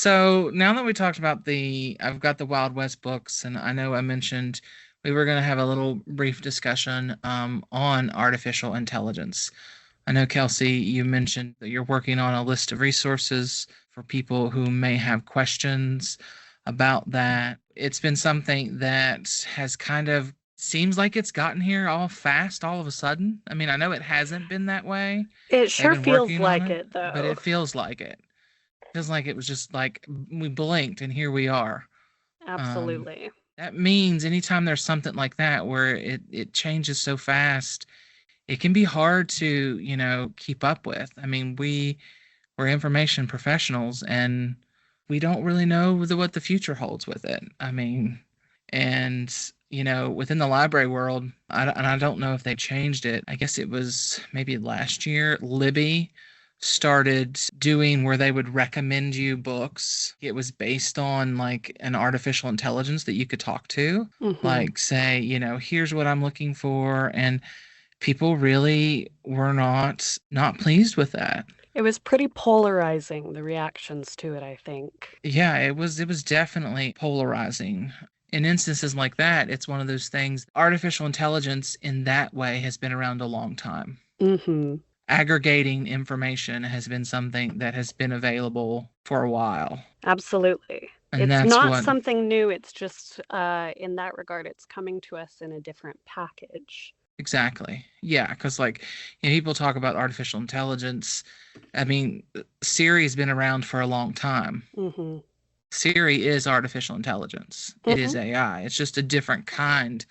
So now that we talked about I've got the Wild West books, and I know I mentioned we were going to have a little brief discussion on artificial intelligence. I know, Kelsey, you mentioned that you're working on a list of resources for people who may have questions about that. It's been something that has kind of seems like it's gotten here all fast all of a sudden. I mean, I know it hasn't been that way. It They've sure been feels working on like it, it, but though. it feels like it. Feels like it was just like we blinked and here we are. Um, Absolutely. that means anytime there's something like that where it changes so fast, it can be hard to, keep up with. I mean, we're information professionals and we don't really know what the future holds with it. I mean, and within the library world, and I don't know if they changed it. I guess it was maybe last year. Libby started doing where they would recommend you books. It was based on like an artificial intelligence that you could talk to, Hmm. like say, here's what I'm looking for, and people really were not pleased with that. It was pretty polarizing, the reactions to it, I think. Yeah, it was definitely polarizing. In instances like that, it's one of those things. Artificial intelligence in that way has been around a long time. Hmm. Aggregating information has been something that has been available for a while. Absolutely. And It's that's not what something new. It's just, in that regard, it's coming to us in a different package. exactly. Yeah, because like people talk about artificial intelligence. I mean, Siri's been around for a long time. Hmm. Siri is artificial intelligence. It Hmm. is AI. It's just a different kind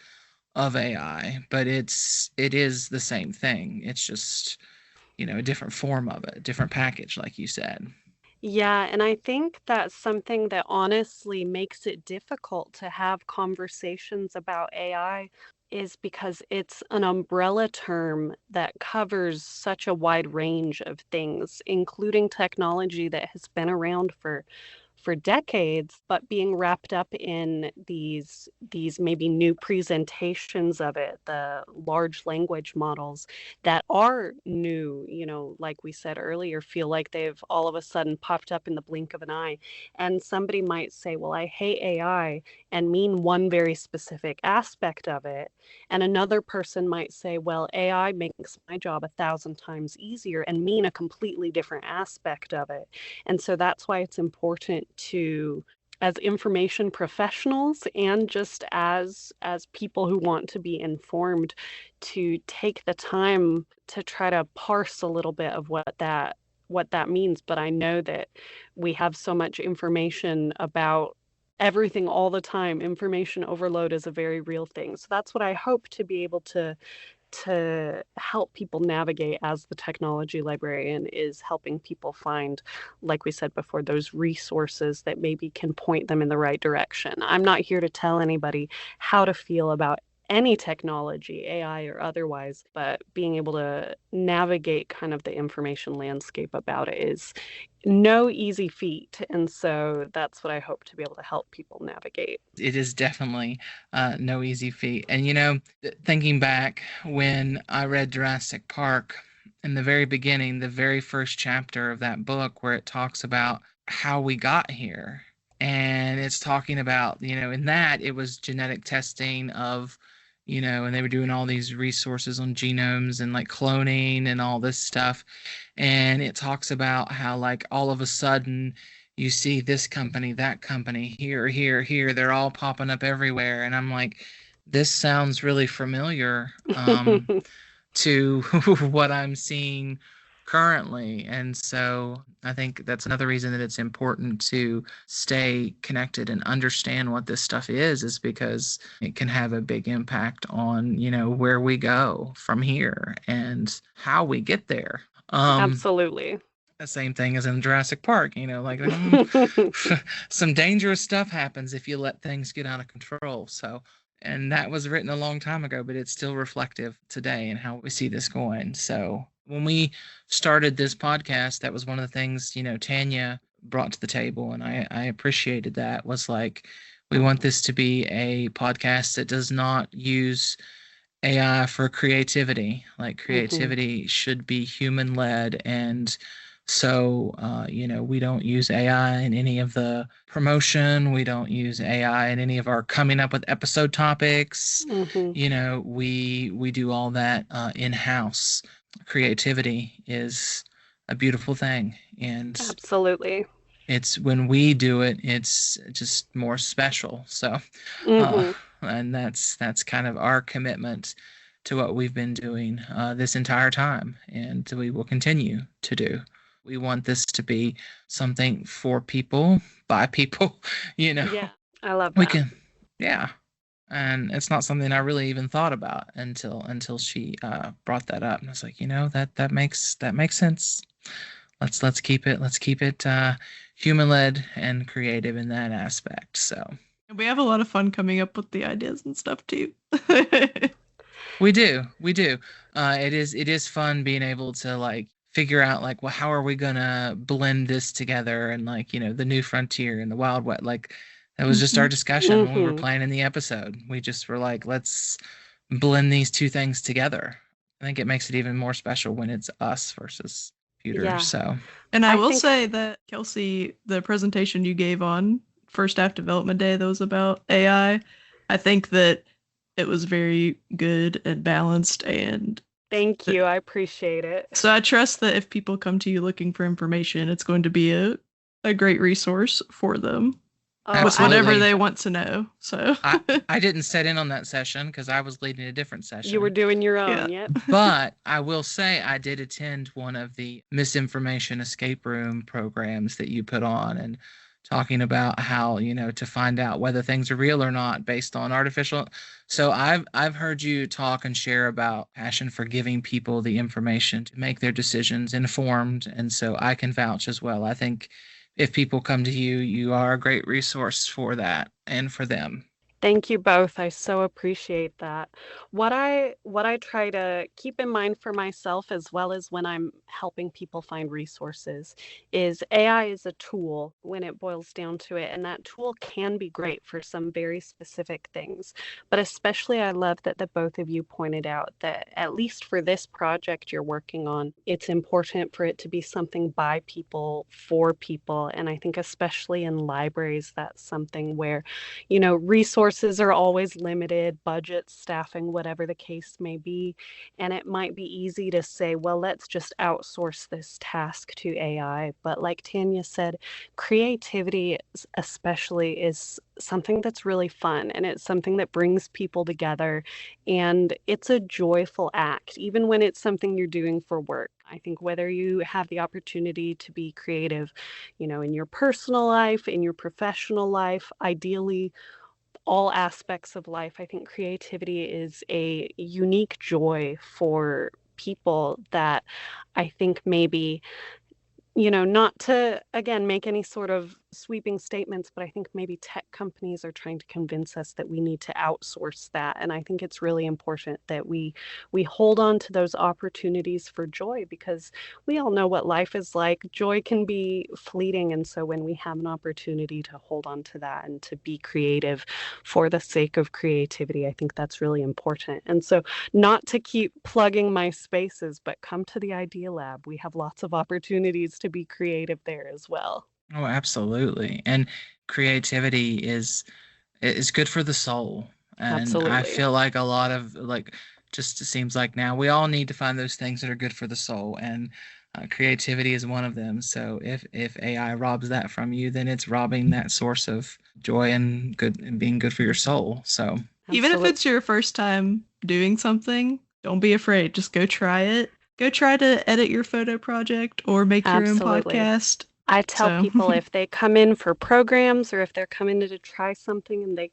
of AI, but it is the same thing. It's just, a different form of it, a different package, like you said. Yeah, and I think that's something that honestly makes it difficult to have conversations about AI is because it's an umbrella term that covers such a wide range of things, including technology that has been around for decades, but being wrapped up in these maybe new presentations of it, the large language models that are new, like we said earlier, feel like they've all of a sudden popped up in the blink of an eye. And somebody might say, well, I hate AI, and mean one very specific aspect of it. And another person might say, well, AI makes my job 1,000 times easier, and mean a completely different aspect of it. And so that's why it's important to, as information professionals and just as people who want to be informed, to take the time to try to parse a little bit of what that means. But I know that we have so much information about everything all the time. Information overload is a very real thing. So that's what I hope to be able to help people navigate as the technology librarian, is helping people find, like we said before, those resources that maybe can point them in the right direction. I'm not here to tell anybody how to feel about any technology, AI or otherwise, but being able to navigate kind of the information landscape about it is no easy feat. And so that's what I hope to be able to help people navigate. It is definitely no easy feat. And, thinking back when I read Jurassic Park in the very beginning, the very first chapter of that book, where it talks about how we got here. And it's talking about, in that it was genetic testing of, and they were doing all these resources on genomes and like cloning and all this stuff. And it talks about how, like, all of a sudden you see this company, that company, here, here, here, they're all popping up everywhere. And I'm like, this sounds really familiar to what I'm seeing currently. And so I think that's another reason that it's important to stay connected and understand what this stuff is because it can have a big impact on, where we go from here and how we get there. Absolutely. The same thing as in Jurassic Park, like some dangerous stuff happens if you let things get out of control. So, and that was written a long time ago, but it's still reflective today and how we see this going. So, when we started this podcast, that was one of the things, Tanya brought to the table, and I appreciated that, was like, we want this to be a podcast that does not use AI for creativity. Like, Hmm. creativity should be human led and So, we don't use AI in any of the promotion. We don't use AI in any of our coming up with episode topics. Hmm. We do all that in-house. Creativity is a beautiful thing, and Absolutely. it's when we do it, it's just more special. So, uh, Hmm. and that's kind of our commitment to what we've been doing this entire time, and we will continue to do. We want this to be something for people, by people, you know. Yeah, I love We that. can, yeah. And it's not something I really even thought about until she brought that up, and I was like, that makes sense. Let's keep it human led and creative in that aspect. So We have a lot of fun coming up with the ideas and stuff too. we do. It is fun being able to like figure out like, well, how are we gonna blend this together, and like, the new frontier and the wild wet, like that was just our discussion when we were Hmm. planning the episode. We just were like, let's blend these two things together. I think it makes it even more special when it's us versus computer. Yeah, So And I I will think, say that, Kelsey, the presentation you gave on First Half Development Day that was about I think that it was very good and balanced. And thank you. I appreciate it. so I trust that if people come to you looking for information, it's going to be a great resource for them Oh, with I whatever absolutely. they want to know. So, I didn't set in on that session because I was leading a different you were session. doing your yeah. own, yep. But I will say I did attend one of the misinformation escape room programs that you put on, and talking about how, to find out whether things are real or not based on artificial. So I've heard you talk and share about passion for giving people the information to make their decisions informed, and so I can vouch as well. I think if people come to you, you are a great resource for that and for them. Thank you both. I so appreciate that. What I try to keep in mind for myself as well as when I'm helping people find resources is AI is a tool when it boils down to it, and that tool can be great for some very specific things. But especially I love that the both of you pointed out that at least for this project you're working on, it's important for it to be something by people for people. And I think especially in libraries, that's something where resources are always limited, budgets, staffing, whatever the case may be. And it might be easy to say, well, let's just outsource this task to AI. But like Tanya said, creativity, especially, is something that's really fun, and it's something that brings people together. And it's a joyful act, even when it's something you're doing for work. I think whether you have the opportunity to be creative, in your personal life, in your professional life, ideally, all aspects of life, I think creativity is a unique joy for people that I think maybe not to, again, make any sort of sweeping statements, but I think maybe tech companies are trying to convince us that we need to outsource that. And I think it's really important that we hold on to those opportunities for joy, because we all know what life is like. Joy can be fleeting. And so when we have an opportunity to hold on to that and to be creative for the sake of creativity, I think that's really important. And so, not to keep plugging my spaces, but come to the Idea Lab. We have lots of opportunities to be creative there as well. Oh, absolutely. And creativity is good for the soul. And I Absolutely. feel like a lot of like just it seems like now we all need to find those things that are good for the soul, and creativity is one of them. So if AI robs that from you, then it's robbing that source of joy and good and being good for your soul. So even if Absolutely. it's your first time doing something, don't be afraid. Just go try it. Go try to edit your photo project or make your own Absolutely. podcast. I tell So, people if they come in for programs or if they're coming in to try something and they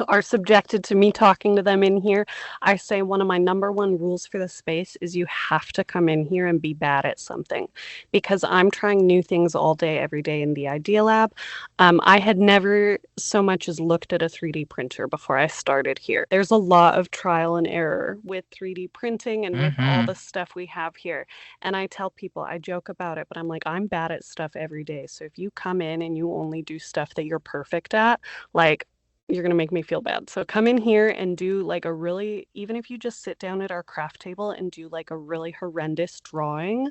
are subjected to me talking to them in here, I say one of my number one rules for the space is you have to come in here and be bad at something, because I'm trying new things all day, every day in the Idea Lab. I had never so much as looked at a 3D printer before I started here. There's a lot of trial and error with 3D printing and with all hmm the stuff we have here. And I tell people, I joke about it, but I'm like, I'm bad at stuff every day. So if you come in and you only do stuff that you're perfect at, like, you're going to make me feel bad. So come in here and do like a really, even if you just sit down at our craft table and do like a really horrendous drawing,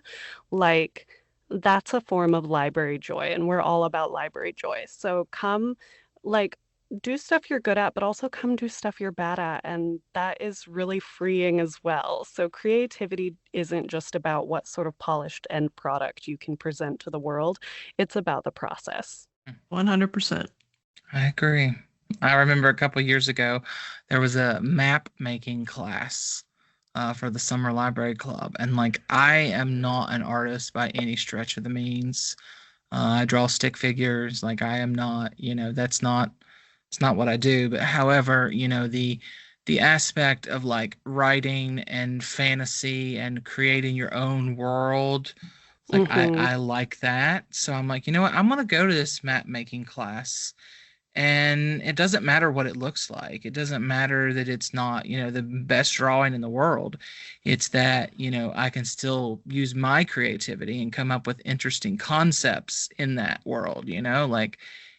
like that's a form of library joy, and we're all about library joy. So come, like, do stuff you're good at, but also come do stuff you're bad at, and that is really freeing as well. So creativity isn't just about what sort of polished end product you can present to the world. It's about the process. 100%. I agree. I remember a couple years ago, there was a map making class for the summer library club, and like I am not an artist by any stretch of the means. I draw stick figures. Like I am not, that's not, it's not what I do. But however, the aspect of like writing and fantasy and creating your own world, like Hmm. I like that. So I'm like, you know what? I'm gonna go to this map making class, and it doesn't matter what it looks like. It doesn't matter that it's not, the best drawing in the world. It's that, I can still use my creativity and come up with interesting concepts in that world, like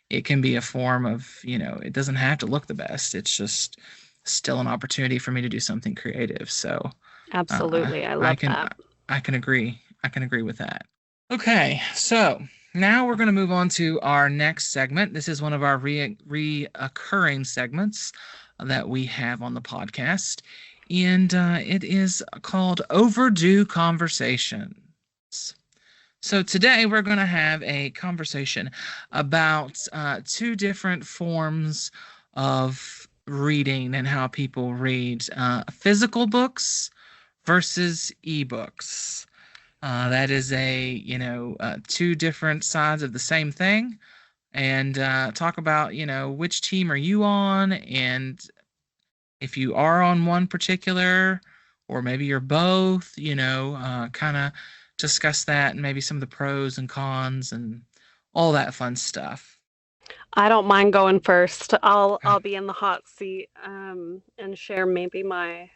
it can be a form of, it doesn't have to look the best. It's just still an opportunity for me to do something creative. So uh, Absolutely. I I love can that. I can agree. I can agree with that. Okay, so now we're going to move on to our next segment. This is one of our reoccurring segments that we have on the podcast, and it is called Overdue Conversations. So today we're going to have a conversation about two different forms of reading and how people read physical books versus ebooks. That is two different sides of the same thing, and talk about, which team are you on, and if you are on one particular, or maybe you're both, kind of discuss that and maybe some of the pros and cons and all that fun stuff. I don't mind going first. I'll be in the hot seat and share maybe my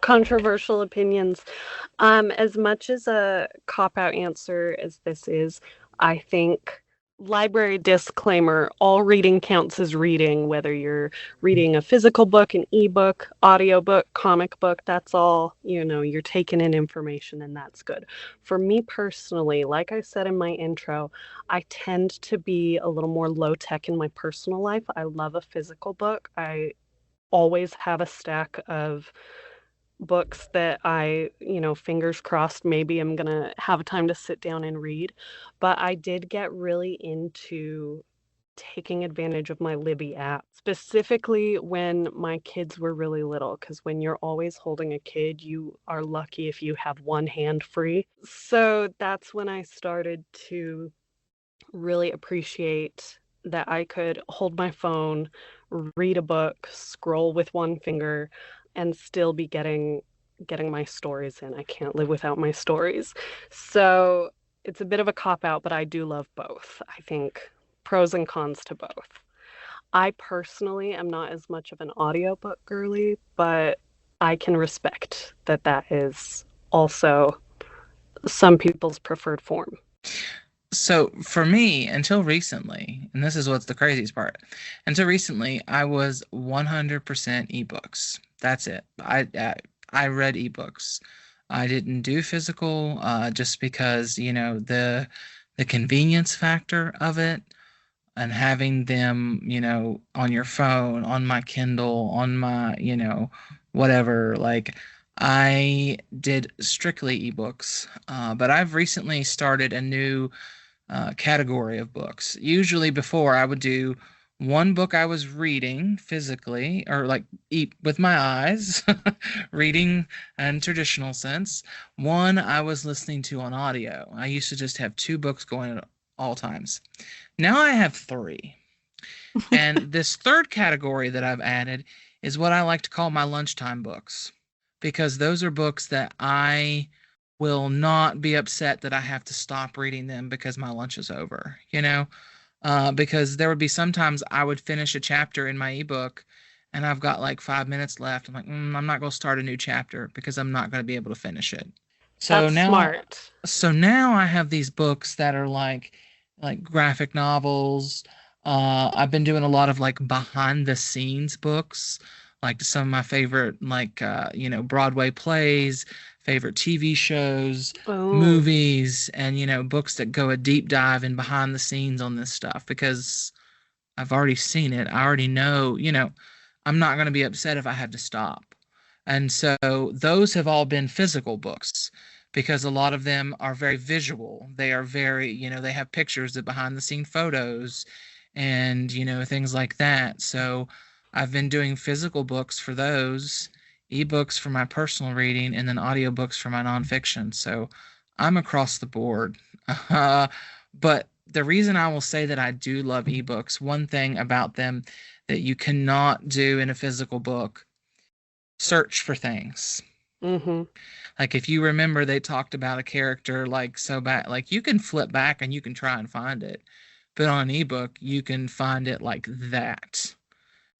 controversial opinions. As much as a cop-out answer as this is, I think library disclaimer, all reading counts as reading, whether you're reading a physical book, an ebook, audiobook, comic book, that's all, you're taking in information and that's good. For me personally, like I said in my intro, I tend to be a little more low tech in my personal life. I love a physical book. I always have a stack of books that fingers crossed, maybe I'm gonna have time to sit down and read. But I did get really into taking advantage of my Libby app, specifically when my kids were really little, because when you're always holding a kid, you are lucky if you have one hand free. So that's when I started to really appreciate that I could hold my phone, read a book, scroll with one finger, and still be getting my stories in. I can't live without my stories. So it's a bit of a cop out, but I do love both. I think pros and cons to both. I personally am not as much of an audiobook girly, but I can respect that that is also some people's preferred form. So for me, until recently, and this is what's the craziest part, until recently, I was 100% ebooks. That's it. I read ebooks. I didn't do physical, just because, the convenience factor of it, and having them, on your phone, on my Kindle, on my, whatever. Like, I did strictly ebooks, but I've recently started a new category of books. Usually, before I would do one book I was reading physically, or like eat with my eyes, reading in traditional sense. One I was listening to on audio. I used to just have two books going at all times. Now I have three. And this third category that I've added is what I like to call my lunchtime books, because those are books that I will not be upset that I have to stop reading them because my lunch is over, because there would be sometimes I would finish a chapter in my ebook and I've got like 5 minutes left. I'm like, I'm not going to start a new chapter because I'm not going to be able to finish it. So That's now, smart. so now I have these books that are like graphic novels. I've been doing a lot of like behind the scenes books, like some of my favorite like Broadway plays, favorite TV shows, Oh. movies, and books that go a deep dive in behind the scenes on this stuff, because I've already seen it. I already know, I'm not going to be upset if I have to stop. And so those have all been physical books, because a lot of them are very visual. They are very, they have pictures of behind the scene photos and, things like that. So I've been doing physical books for those, ebooks for my personal reading, and then audiobooks for my nonfiction. So I'm across the board. But the reason I will say that I do love ebooks, one thing about them that you cannot do in a physical book, search for things. Mm-hmm. Like, if you remember, they talked about a character like so back, like you can flip back and you can try and find it. But on an ebook, you can find it like that,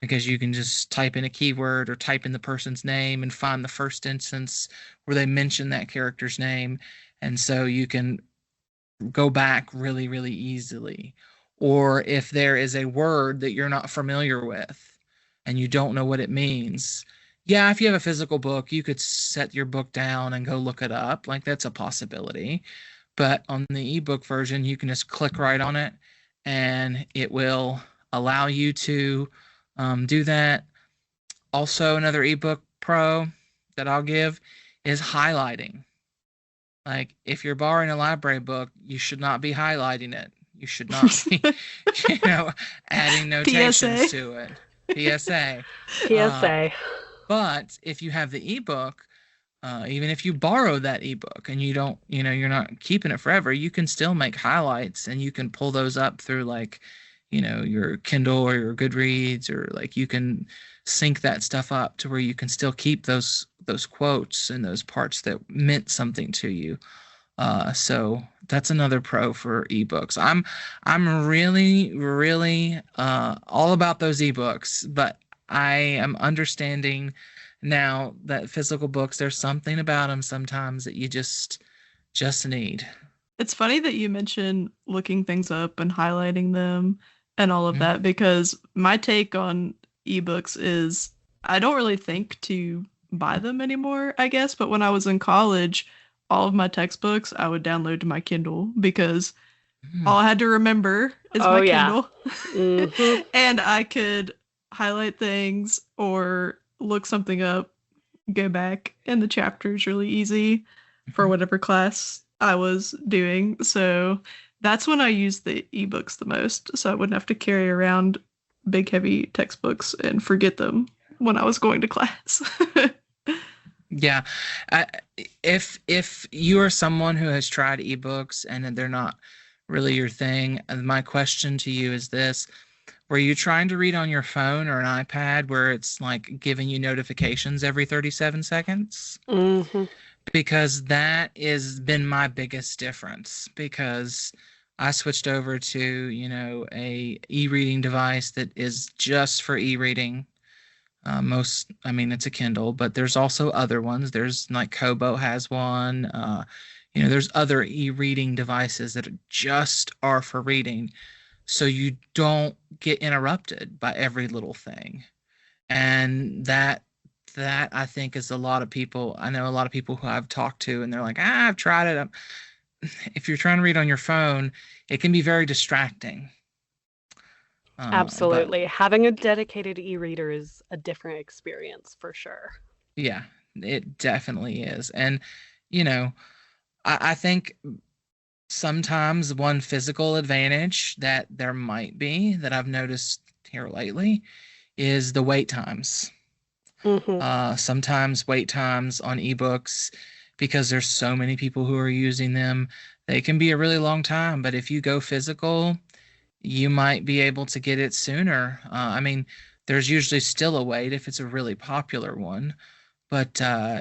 because you can just type in a keyword or type in the person's name and find the first instance where they mention that character's name. And so you can go back really, really easily. Or if there is a word that you're not familiar with and you don't know what it means, yeah, if you have a physical book, you could set your book down and go look it up. Like, that's a possibility. But on the ebook version, you can just click right on it and it will allow you to do that. Also, another ebook pro that I'll give is highlighting. Like, if you're borrowing a library book, you should not be highlighting it. You should not be, adding notations to it. PSA. PSA. But if you have the ebook, even if you borrow that ebook and you don't, you're not keeping it forever, you can still make highlights and you can pull those up through, like, your Kindle or your Goodreads, or like you can sync that stuff up to where you can still keep those quotes and those parts that meant something to you. So that's another pro for ebooks. I'm really, really all about those ebooks, but I am understanding now that physical books, there's something about them sometimes that you just need. It's funny that you mention looking things up and highlighting them and all of that, because my take on ebooks is I don't really think to buy them anymore, I guess. But when I was in college, all of my textbooks I would download to my Kindle, because all I had to remember is my Kindle. Mm-hmm. And I could highlight things or look something up, go back in the chapters really easy for whatever class I was doing. So that's when I used the ebooks the most, so I wouldn't have to carry around big heavy textbooks and forget them when I was going to class. Yeah. If you are someone who has tried ebooks and they're not really your thing, my question to you is this: were you trying to read on your phone or an iPad where it's like giving you notifications every 37 seconds? Mm-hmm. Because that has been my biggest difference, because I switched over to, a e-reading device that is just for e-reading. It's a Kindle, but there's also other ones. There's like Kobo has one. There's other e-reading devices that just are for reading, so you don't get interrupted by every little thing. And that I think is a lot of people. I know a lot of people who I've talked to, and they're like, I've tried it. If you're trying to read on your phone, it can be very distracting. Absolutely. Having a dedicated e-reader is a different experience for sure. Yeah, it definitely is. And, I think sometimes one physical advantage that there might be that I've noticed here lately is the wait times. Mm-hmm. Sometimes wait times on ebooks, because there's so many people who are using them, they can be a really long time. But if you go physical, you might be able to get it sooner. There's usually still a wait if it's a really popular one, but I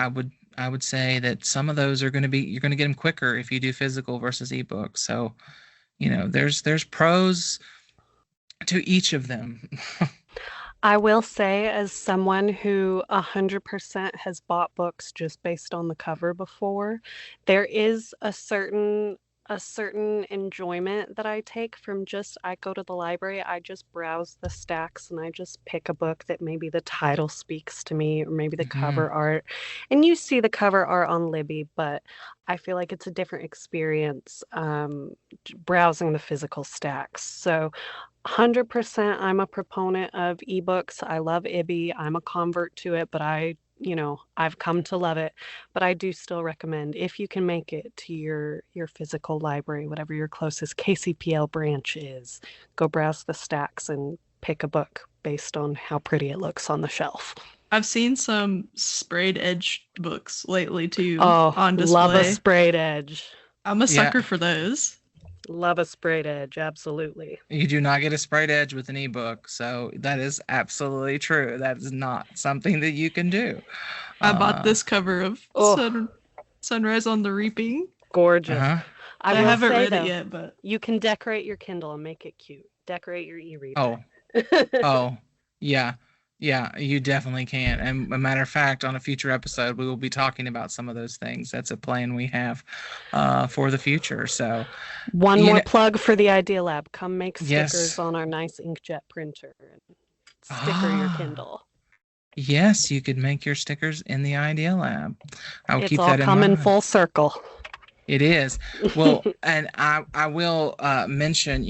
would say that some of those you're going to get them quicker if you do physical versus ebook. So, there's pros to each of them. I will say, as someone who 100% has bought books just based on the cover before, there is a certain a certain enjoyment that I take from I go to the library, I just browse the stacks and I just pick a book that maybe the title speaks to me or maybe the Hmm. cover art. And you see the cover art on Libby, but I feel like it's a different experience browsing the physical stacks. So 100% I'm a proponent of ebooks. I love Ibby. I'm a convert to it, but I've come to love it. But I do still recommend if you can make it to your physical library, whatever your closest KCPL branch is, go browse the stacks and pick a book based on how pretty it looks on the shelf. I've seen some sprayed edge books lately too Oh, on love a display. sprayed edge. I'm a Yeah, sucker for those. Love a sprayed edge, absolutely. you do not get a sprayed edge with an ebook, so that is absolutely true. That is not something that you can do. I bought Uh, this cover of Oh, Sunrise on the Reaping. gorgeous. uh-huh. I I will haven't say read it though, yet, but you can decorate your Kindle and make it cute. Decorate your e-reader. Oh, oh, yeah, yeah, you definitely can. And a matter of fact, on a future episode, we will be talking about some of those things. That's a plan we have for the future. So, One you more know, plug for the Idea Lab. Come make stickers yes. on our nice inkjet printer and sticker your Ah, Kindle. yes, you could make your stickers in the Idea Lab. I will It's keep all that in coming mind. full circle. It is. Well, and I will mention,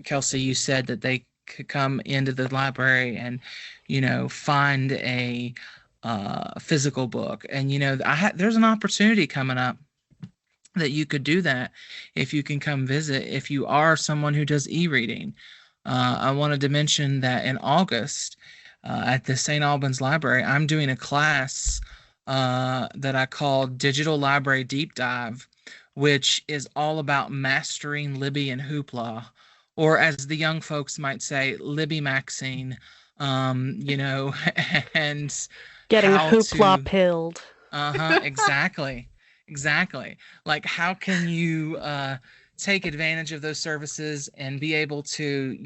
Kelsey, you said that they could come into the library and, find a physical book. And, there's an opportunity coming up that you could do that if you can come visit, if you are someone who does e-reading. I wanted to mention that in August at the St. Albans Library, I'm doing a class that I call Digital Library Deep Dive, which is all about mastering Libby and Hoopla, or as the young folks might say, Libby Maxine, and Getting how hoopla to pilled. uh-huh, exactly. Exactly. Like how can you take advantage of those services and be able to,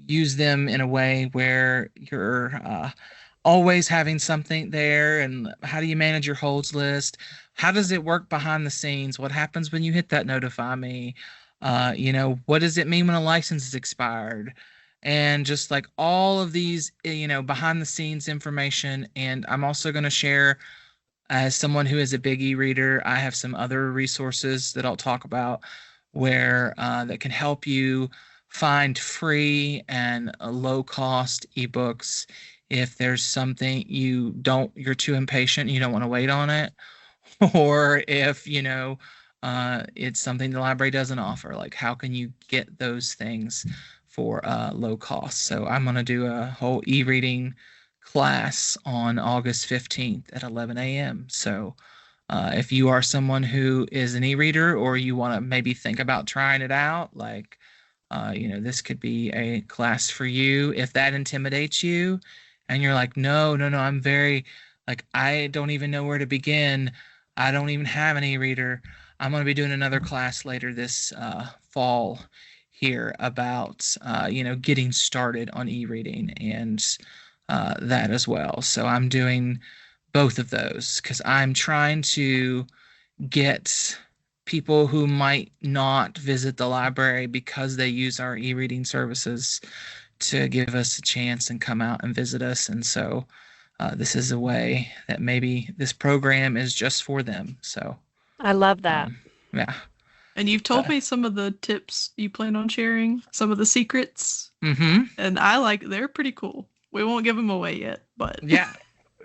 use them in a way where you're always having something there, and how do you manage your holds list? How does it work behind the scenes? What happens when you hit that notify me? What does it mean when a license is expired? And just like all of these, behind the scenes information. And I'm also going to share, as someone who is a big e-reader, I have some other resources that I'll talk about where that can help you find free and low cost ebooks if there's something you're too impatient, you don't want to wait on it, or if it's something the library doesn't offer. Like how can you get those things for low cost? So I'm going to do a whole e-reading class on August 15th at 11 a.m. So if you are someone who is an e-reader, or you want to maybe think about trying it out, like this could be a class for you. If that intimidates you and you're like, no, no, no, I'm very, like, I don't even know where to begin. I don't even have an e-reader. I'm going to be doing another class later this fall here about, getting started on e-reading and that as well. So I'm doing both of those because I'm trying to get people who might not visit the library because they use our e-reading services to give us a chance and come out and visit us. And so this is a way that maybe this program is just for them. So I love that. um, yeah. and you've told Uh, me some of the tips you plan on sharing, some of the secrets, mm-hmm. and they're pretty cool. We won't give them away yet, but Yeah.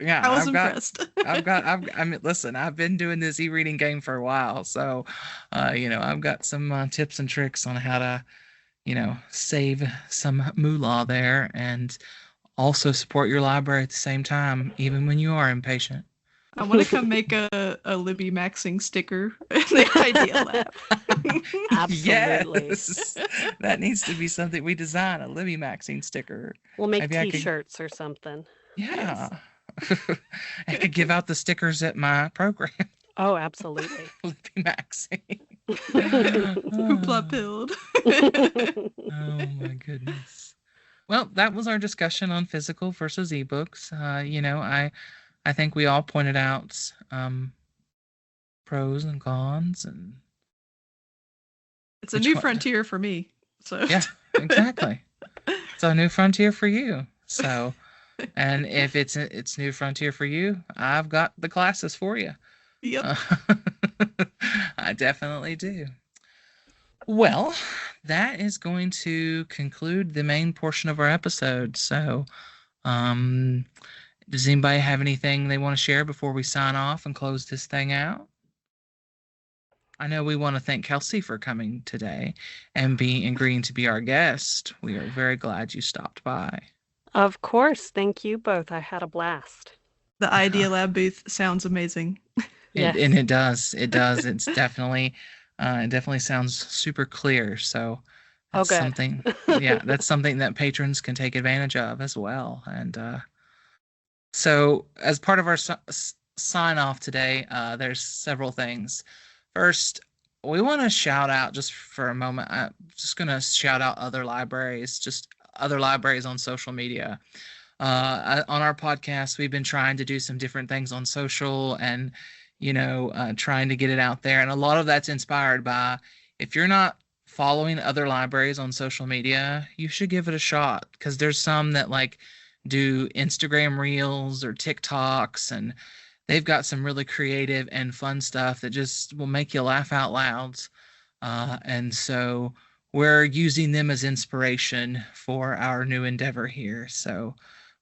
Yeah. I was impressed. I mean, listen, I've been doing this e-reading game for a while. So, I've got some tips and tricks on how to, save some moolah there and also support your library at the same time, even when you are impatient. I want to come make a Libby Maxing sticker in the Idea Lab. Absolutely. Yes, that needs to be something we design, a Libby Maxine sticker. We'll make Maybe I could, t-shirts or something. yeah. I could give out the stickers at my program, Oh, absolutely. Libby Maxine. Hoopla Oh, pilled. oh my goodness. Well, that was our discussion on physical versus ebooks. I think we all pointed out pros and cons and It's a new frontier for me. So yeah, exactly. It's a new frontier for you. So, and if it's new frontier for you, I've got the classes for you. Yep. I definitely do. Well, that is going to conclude the main portion of our episode. So, does anybody have anything they want to share before we sign off and close this thing out? I know we want to thank Kelsey for coming today and agreeing to be our guest. We are very glad you stopped by. Of course. Thank you both. I had a blast. The Idea Lab booth sounds amazing. Yes. And it does. It does. It's definitely, it definitely sounds super clear. So that's something, that's something that patrons can take advantage of as well. And so as part of our sign off today, there's several things. First, we want to shout out just for a moment. I'm just going to shout out other libraries, just other libraries on social media. On our podcast, we've been trying to do some different things on social and, trying to get it out there. And a lot of that's inspired by, if you're not following other libraries on social media, you should give it a shot, because there's some that do Instagram reels or TikToks, and they've got some really creative and fun stuff that just will make you laugh out loud. And so we're using them as inspiration for our new endeavor here. So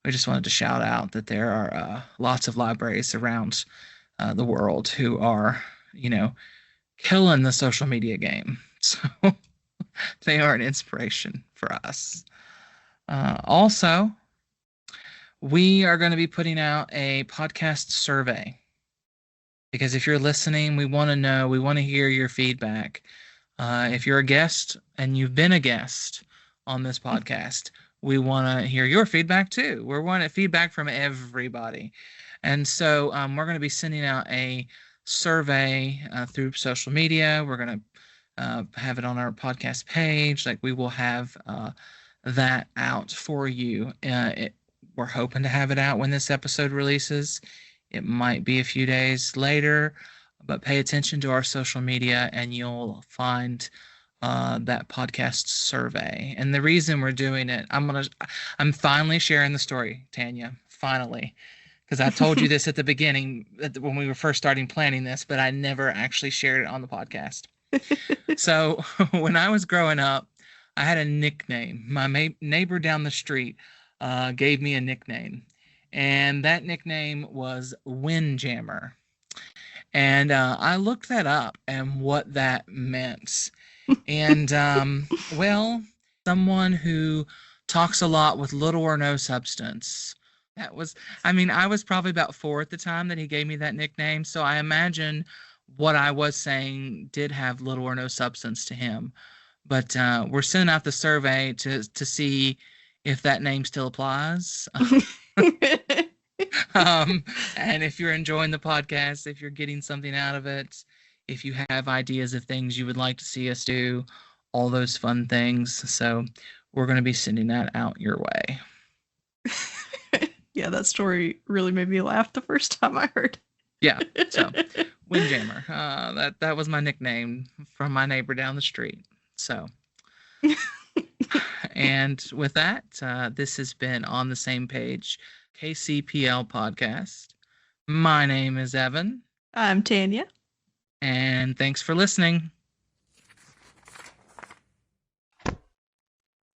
we just wanted to shout out that there are lots of libraries around the world who are, killing the social media game. So they are an inspiration for us. Also, we are going to be putting out a podcast survey, because if you're listening, we want to know, we want to hear your feedback. If you're a guest and you've been a guest on this podcast, we want to hear your feedback too. We're wanting feedback from everybody. And so we're going to be sending out a survey through social media. We're going to have it on our podcast page. We will have that out for you. We're hoping to have it out when this episode releases. It might be a few days later, but pay attention to our social media and you'll find that podcast survey. And the reason we're doing it, I'm finally sharing the story, Tanya, finally. Because I told you this at the beginning when we were first starting planning this, but I never actually shared it on the podcast. So when I was growing up, I had a nickname. My neighbor down the street gave me a nickname. And that nickname was Windjammer. And I looked that up and what that meant. And, someone who talks a lot with little or no substance. I was probably about 4 at the time that he gave me that nickname. So I imagine what I was saying did have little or no substance to him. But we're sending out the survey to see if that name still applies. And if you're enjoying the podcast, if you're getting something out of it, if you have ideas of things you would like to see us do, all those fun things. So we're going to be sending that out your way. Yeah, that story really made me laugh the first time I heard. Yeah, so Windjammer. That was my nickname from my neighbor down the street. So, and with that, this has been On the Same Page, KCPL podcast. My name is Evan. I'm Tanya. And thanks for listening.